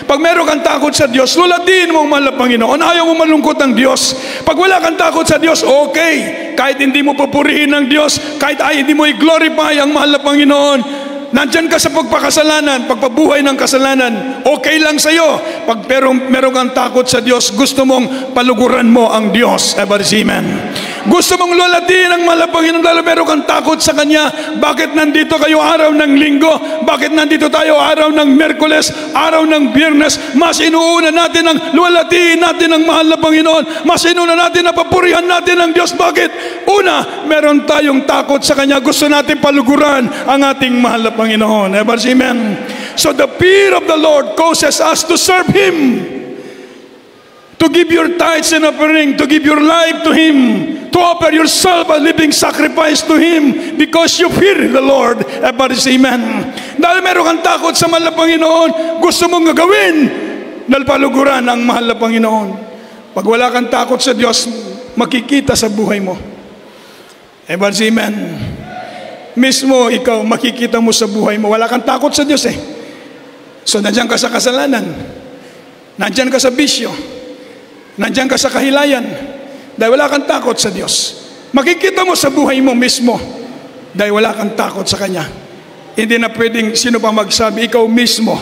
Pag meron kang takot sa Diyos, lulatin mo ang mahal na Panginoon. Ayaw mo malungkot ng Diyos. Pag wala kang takot sa Diyos, okay. Kahit hindi mo papurihin ng Diyos, kahit hindi mo i-glorify ang mahal na Panginoon, nandyan ka sa pagpakasalanan, pagpabuhay ng kasalanan, okay lang sa'yo. Pero meron kang takot sa Diyos, gusto mong paluguran mo ang Diyos. Amen. Gusto mong lulatin ang mahal na Panginoon, lalo meron kang takot sa Kanya. Bakit nandito kayo araw ng Linggo? Bakit nandito tayo araw ng Miyerkules, araw ng Biyernes? Mas inuuna natin ang lulatin natin ang mahal na Panginoon. Mas inuuna natin na papurihan natin ang Diyos. Bakit? Una, meron tayong takot sa Kanya. Gusto natin paluguran ang ating mahal na Panginoon. Amen. So the fear of the Lord causes us to serve Him, to give your tithes and offering, to give your life to Him, to offer yourself a living sacrifice to Him, because you fear the Lord. Amen. Dahil meron kang takot sa mahal na Panginoon, gusto mong gagawin dahil paluguran ang mahal na Panginoon. Pag wala kang takot sa Diyos, makikita sa buhay mo. Amen. Mismo ikaw, makikita mo sa buhay mo, wala kang takot sa Diyos So nandiyan ka sa kasalanan, nandiyan ka sa bisyo, nandiyan ka sa kahilayan, dahil wala kang takot sa Diyos. Makikita mo sa buhay mo mismo, dahil wala kang takot sa Kanya. Hindi na pwedeng sino pa magsabi, ikaw mismo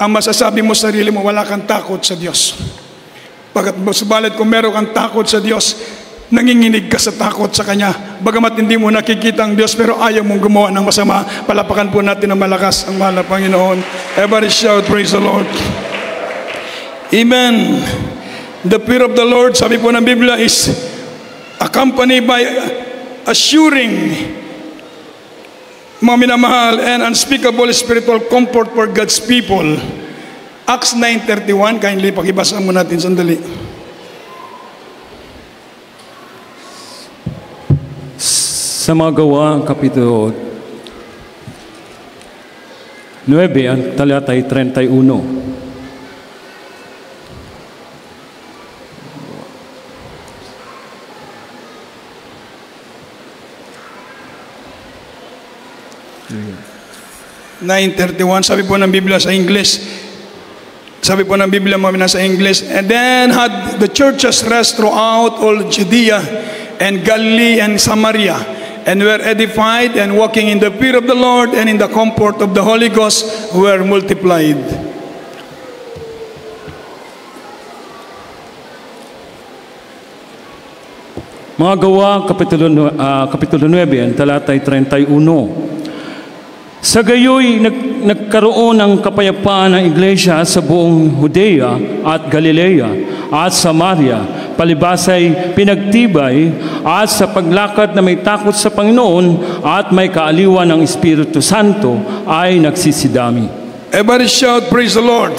ang masasabi mo sa sarili mo, wala kang takot sa Diyos. Subalit kung meron kang takot sa Diyos, nanginginig ka sa takot sa Kanya. Bagamat hindi mo nakikita ang Diyos, pero ayaw mong gumawa ng masama. Palapakan po natin ng malakas ang mahal na Panginoon. Everybody shout, praise the Lord. Amen. The fear of the Lord, sabi po ng Biblia, is accompanied by assuring, mga minamahal, and unspeakable spiritual comfort for God's people. Acts 9:31, kindly pakibasa mo natin sandali. Sa mga Gawa, Kapitulo 9, talatay 31. Sabi po ng Biblia sa English, sabi po ng Biblia mga sa English, and then had the churches rest throughout all Judea and Galilee and Samaria, and were edified, and walking in the fear of the Lord and in the comfort of the Holy Ghost were multiplied. Mga Gawa, Kapitulo 9, talatay 31. Sa gayoy, nagkaroon ng kapayapaan ng iglesia sa buong Judea at Galilea at Samaria, palibasay pinagtibay at sa paglakad na may takot sa Panginoon at may kaaliwan ng Espiritu Santo ay nagsisidami. Everybody shout, praise the Lord.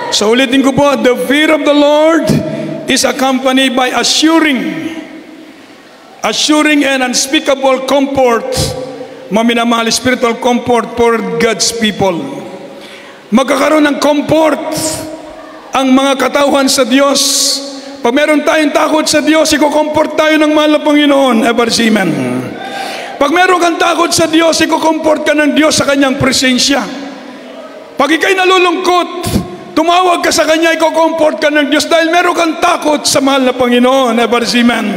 So ulitin ko po, the fear of the Lord is accompanied by assuring and unspeakable comfort, maminamahal, spiritual comfort for God's people. Magkakaroon ng comfort ang mga katauhan sa Diyos. Pag meron tayong takot sa Diyos, iko-comfort tayo ng mahal na Panginoon. Amen. Pag meron kang takot sa Diyos, iko-comfort ka ng Diyos sa Kanyang presensya. Pag ikaw'y nalulungkot, tumawag ka sa Kanya, iko-comfort ka ng Diyos dahil meron kang takot sa mahal na Panginoon. Amen.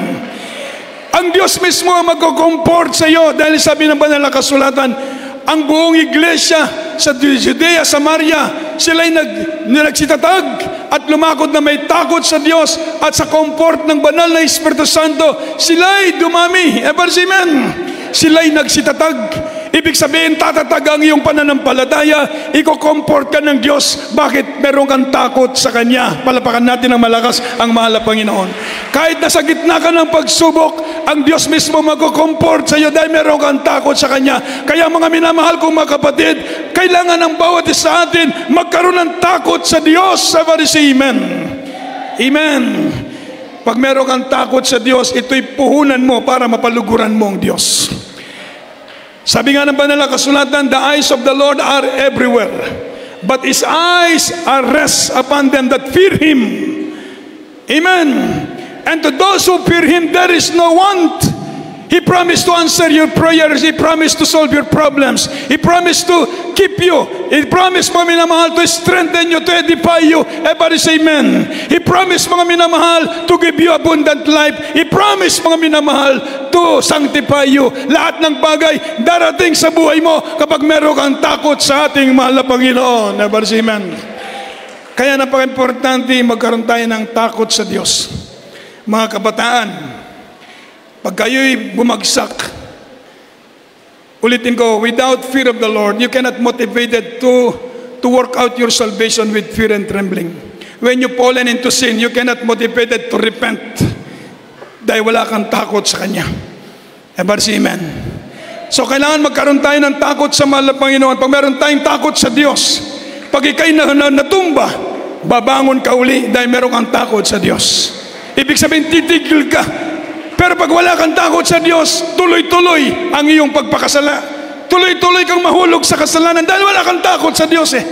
Ang Diyos mismo ang magko-comfort sa iyo dahil sabi ng banal na kasulatan, ang buong iglesia sa Judea, Samaria, sila'y nagsitatag at lumakot na may takot sa Diyos at sa comfort ng banal na Espiritu Santo, sila'y dumami. Amen. Sila'y nagsitatag. Ibig sabihin, tatatag ang iyong pananampalataya, iko-comfort ka ng Diyos. Bakit? Meron kang takot sa Kanya. Palapakan natin ng malakas ang mahal na Panginoon. Kahit nasa gitna ka ng pagsubok, ang Diyos mismo magko-comfort sa iyo dahil meron kang takot sa Kanya. Kaya mga minamahal kong mga kapatid, kailangan ng bawat isa sa atin magkaroon ng takot sa Diyos. Amen. Amen. Pag meron kang takot sa Diyos, ito'y puhunan mo para mapaluguran mo ang Diyos. Sabi nga ng banal na kasulatan, the eyes of the Lord are everywhere, but His eyes are rest upon them that fear Him. Amen. And to those who fear Him, there is no want. He promised to answer your prayers. He promised to solve your problems. He promised to keep you. He promised, mga minamahal, to strengthen you, to edify you. Everybody say amen. He promised, mga minamahal, to give you abundant life. He promised, mga minamahal, to sanctify you. Lahat ng bagay darating sa buhay mo kapag meron kang takot sa ating mahal na Panginoon. Everybody say amen. Kaya napaka-importante magkaroon tayo ng takot sa Diyos. Mga kabataan, pag kayo'y bumagsak, ulitin ko, without fear of the Lord, you cannot motivated to work out your salvation with fear and trembling. When you fallen into sin, you cannot motivated to repent dahil wala kang takot sa Kanya. Everybody say amen. So kailangan magkaroon tayo ng takot sa mahal na Panginoon. Pag meron tayong takot sa Diyos, pag ikay natumba, babangon ka uli dahil meron kang takot sa Diyos. Ibig sabihin, titigil ka. Pero pag wala kang takot sa Diyos, tuloy-tuloy ang iyong pagpakasala. Tuloy-tuloy kang mahulog sa kasalanan dahil wala kang takot sa Diyos eh.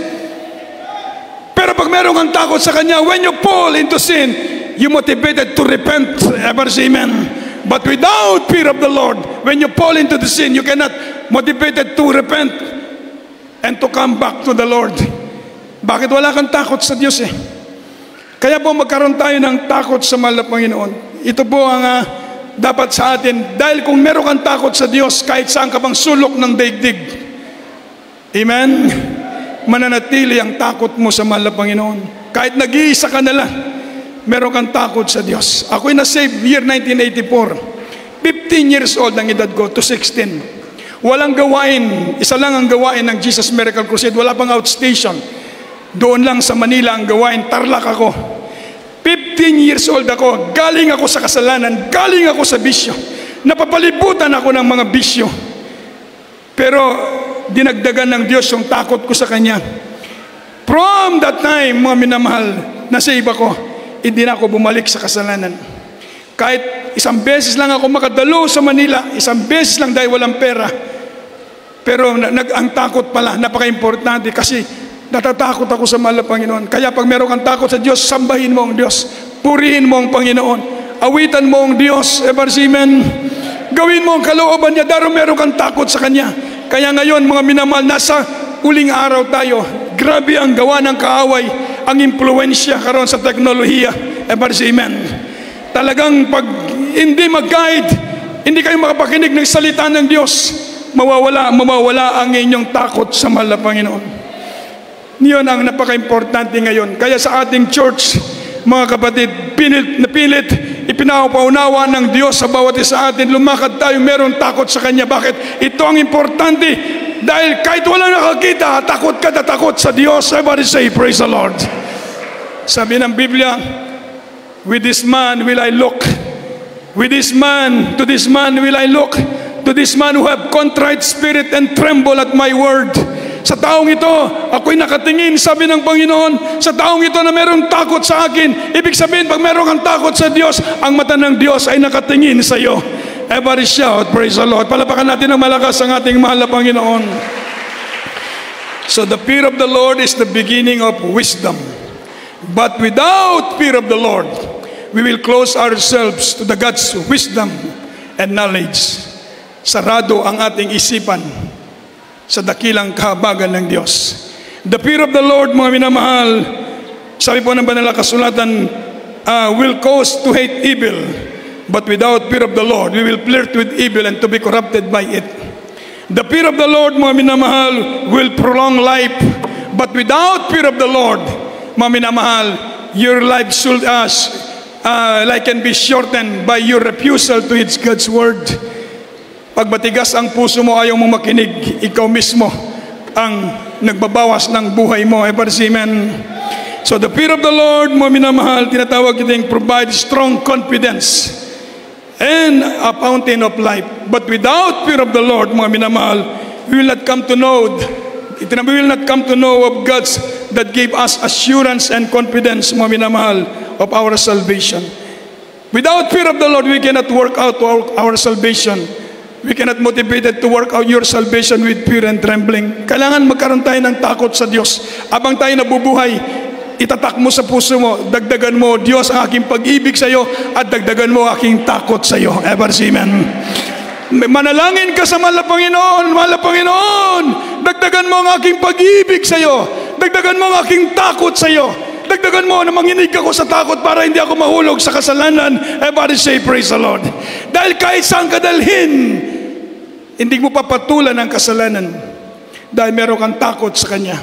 Pero pag meron kang takot sa Kanya, when you fall into sin, you motivated to repent. Ever say amen. But without fear of the Lord, when you fall into the sin, you cannot motivated to repent and to come back to the Lord. Bakit wala kang takot sa Diyos eh? Kaya po magkaroon tayo ng takot sa mahal na Panginoon. Ito po ang dapat sa atin. Dahil kung meron kang takot sa Diyos, kahit saan ka bang sulok ng daigdig, amen, mananatili ang takot mo sa mahal na Panginoon. Kahit nag-iisa ka na lang, meron kang takot sa Diyos. Ako'y na-save year 1984. 15 years old ang edad ko to 16. Walang gawain. Isa lang ang gawain ng Jesus Miracle Crusade. Wala pang outstation. Doon lang sa Manila ang gawain. Tarlac ako. 15 years old ako. Galing ako sa kasalanan. Galing ako sa bisyo. Napapalibutan ako ng mga bisyo. Pero dinagdagan ng Diyos yung takot ko sa Kanya. From that time, mga minamahal, na-save ako, hindi na ako bumalik sa kasalanan. Kahit isang beses lang ako makadalo sa Manila, isang beses lang dahil walang pera. Pero ang takot pala, napaka-importante kasi natatakot ako sa mahal na Panginoon. Kaya pag meron kang takot sa Diyos, sambahin mo ang Diyos. Purihin mo ang Panginoon. Awitan mo ang Diyos. Ever say amen. Gawin mo ang kalooban niya dahil meron kang takot sa Kanya. Kaya ngayon, mga minamahal, nasa uling araw tayo. Grabe ang gawa ng kaaway, ang impluensya karon sa teknolohiya. Ever say amen. Talagang pag hindi mag-guide, hindi kayo makapakinig ng salita ng Diyos, mawawala ang inyong takot sa mahal na Panginoon. Niyon ang napaka-importante ngayon. Kaya sa ating church, mga kapatid, pilit, ipinapaunawa ng Diyos sa bawat isa atin, lumakad tayo, meron takot sa Kanya. Bakit? Ito ang importante. Dahil kahit wala nakakita, takot ka na takot sa Diyos. Everybody say, praise the Lord. Sabi ng Biblia, with this man will I look. To this man will I look. To this man who have contrite spirit and tremble at my word. Sa taong ito, ako'y nakatingin, sabi ng Panginoon, sa taong ito na merong takot sa akin. Ibig sabihin, pag meron kang takot sa Diyos, ang mata ng Diyos ay nakatingin sa iyo. Everybody shout, praise the Lord. Palapakan natin ng malakas ang ating mahal na Panginoon. So the fear of the Lord is the beginning of wisdom. But without fear of the Lord, we will close ourselves to the God's wisdom and knowledge. Sarado ang ating isipan sa dakilang kahabagan ng Diyos. The fear of the Lord, mga minamahal, sabi po ng banal na kasulatan, will cause to hate evil. But without fear of the Lord, we will flirt with evil and to be corrupted by it. The fear of the Lord, mga minamahal, will prolong life. But without fear of the Lord, mga minamahal, your life should can be shortened by your refusal to heed God's word. Pag matigas ang puso mo, ayaw mo makinig, ikaw mismo ang nagbabawas ng buhay mo. Amen. So the fear of the Lord, mga minamahal, tinatawag itong provide strong confidence and a fountain of life. But without fear of the Lord, mga minamahal, we will not come to know of God's that gave us assurance and confidence, mga minamahal, of our salvation. Without fear of the Lord, we cannot work out our salvation. We cannot motivated to work out your salvation with fear and trembling. Kailangan magkaroon tayo ng takot sa Diyos. Abang tayo nabubuhay, itatak mo sa puso mo, dagdagan mo, Diyos ang aking pag-ibig sa iyo, at dagdagan mo aking takot sa iyo. Ever say amen. Manalangin ka sa mahal na Panginoon. Mahal na Panginoon, dagdagan mo ang aking pag-ibig sa iyo. Dagdagan mo ang aking takot sa iyo. Dagdagan mo na manginig ako sa takot para hindi ako mahulog sa kasalanan. Everybody say, praise the Lord. Dahil kahit saan ka dalhin, hindi mo papatulan ang kasalanan. Dahil meron kang takot sa Kanya.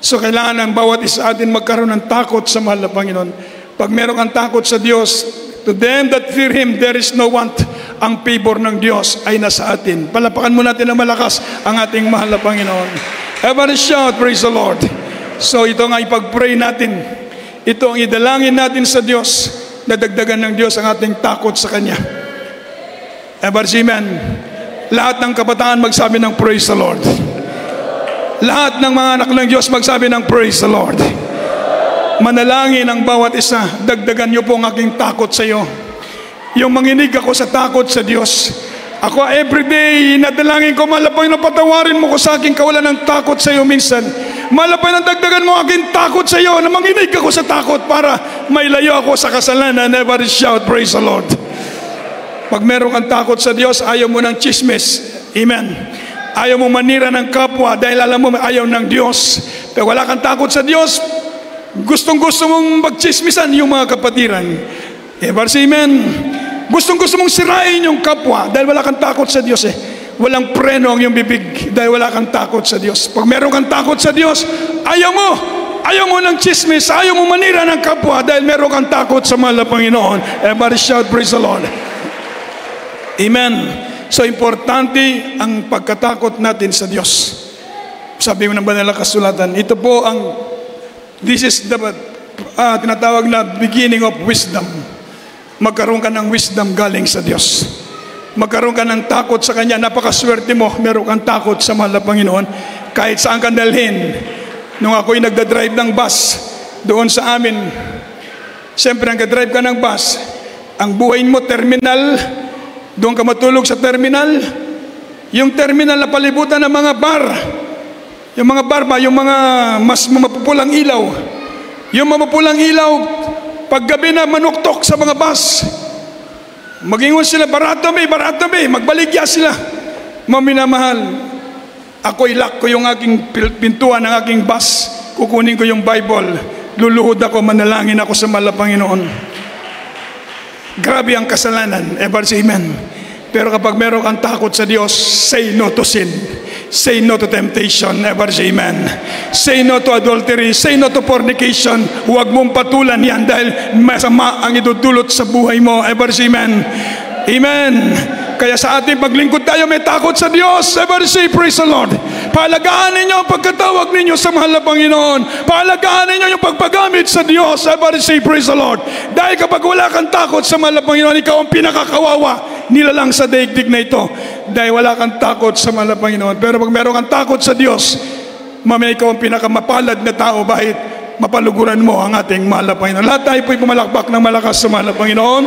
So kailangan ng bawat isa atin magkaroon ng takot sa mahal na Panginoon. Pag meron kang takot sa Diyos, to them that fear Him, there is no want. Ang favor ng Diyos ay nasa atin. Palapakan mo natin ng malakas ang ating mahal na Panginoon. Everybody shout, praise the Lord. So ito nga ipag-pray natin. Ito ang idalangin natin sa Diyos, na dagdagan ng Diyos ang ating takot sa Kanya. Everybody, amen. Lahat ng kabataan magsabi ng praise the Lord. Lahat ng mga anak ng Diyos magsabi ng praise the Lord. Manalangin ang bawat isa, dagdagan niyo po ang aking takot sa iyo. Yung manginig ako sa takot sa Diyos. Ako everyday, nadalangin ko, malapay na patawarin mo ko sa aking kawalan ng takot sa iyo minsan. Malapay na dagdagan mo aking takot sa iyo, na manginig ako sa takot para mailayo ako sa kasalanan. Never shout, praise the Lord. Pag meron kang takot sa Diyos, ayaw mo ng chismis. Amen. Ayaw mo manira ng kapwa dahil alam mo ayaw ng Diyos. Pero wala kang takot sa Diyos, gustong-gusto mong magchismisan yung mga kapatiran. Amen. Gustong-gusto mong sirain yung kapwa dahil wala kang takot sa Diyos. Walang preno ang iyong bibig dahil wala kang takot sa Diyos. Pag meron kang takot sa Diyos, ayaw mo ng chismis, ayaw mo manira ng kapwa dahil meron kang takot sa mahal na Panginoon. Everybody shout, praise the Lord. Amen. So importante ang pagkatakot natin sa Diyos. Sabi mo ng banal na kasulatan, ito po this is the tinatawag na beginning of wisdom. Magkaroon ka ng wisdom galing sa Diyos. Magkaroon ka ng takot sa Kanya. Napakaswerte mo, meron kang takot sa mahal na Panginoon. Kahit saan ka dalhin. Nung ako'y nagdadrive ng bus doon sa amin, siyempre nagdadrive ka ng bus, ang buhay mo terminal, doon ka matulog sa terminal. Yung terminal na palibutan ng mga bar, yung mga bar ba, yung mga mas mapupulang ilaw. Yung mapupulang ilaw, paggabi na manuktok sa mga bus, magingon sila, barato be, magbaligya sila. Maminamahal, ako'y lock ko yung aking pintuan ng aking bus, kukunin ko yung Bible, luluhod ako, manalangin ako sa mahal na Panginoon. Grabe ang kasalanan, everybody say amen. Pero kapag meron kang takot sa Diyos, say no to sin. Say no to temptation. Never say amen. Say no to adultery. Say no to fornication. Huwag mong patulan yan dahil masama ang idudulot sa buhay mo. Ever say amen. Amen. Kaya sa ating paglingkod tayo may takot sa Diyos. Ever say praise the Lord. Pahalagahan ninyo ang pagkatawag ninyo sa mahal na Panginoon. Pahalagahan ninyo yung pagpagamit sa Diyos. Ever say praise the Lord. Dahil kapag wala kang takot sa mahal na Panginoon, ikaw ang pinakakawawa nilalang sa daigdig na ito. Dahil wala kang takot sa mahal na Panginoon. Pero pag meron kang takot sa Diyos, mamaya ikaw ang pinakamapalad na tao. Bakit? Mapaluguran mo ang ating mahal na Panginoon. Lahat tayo po'y pumalakpak ng malakas sa mahal na Panginoon.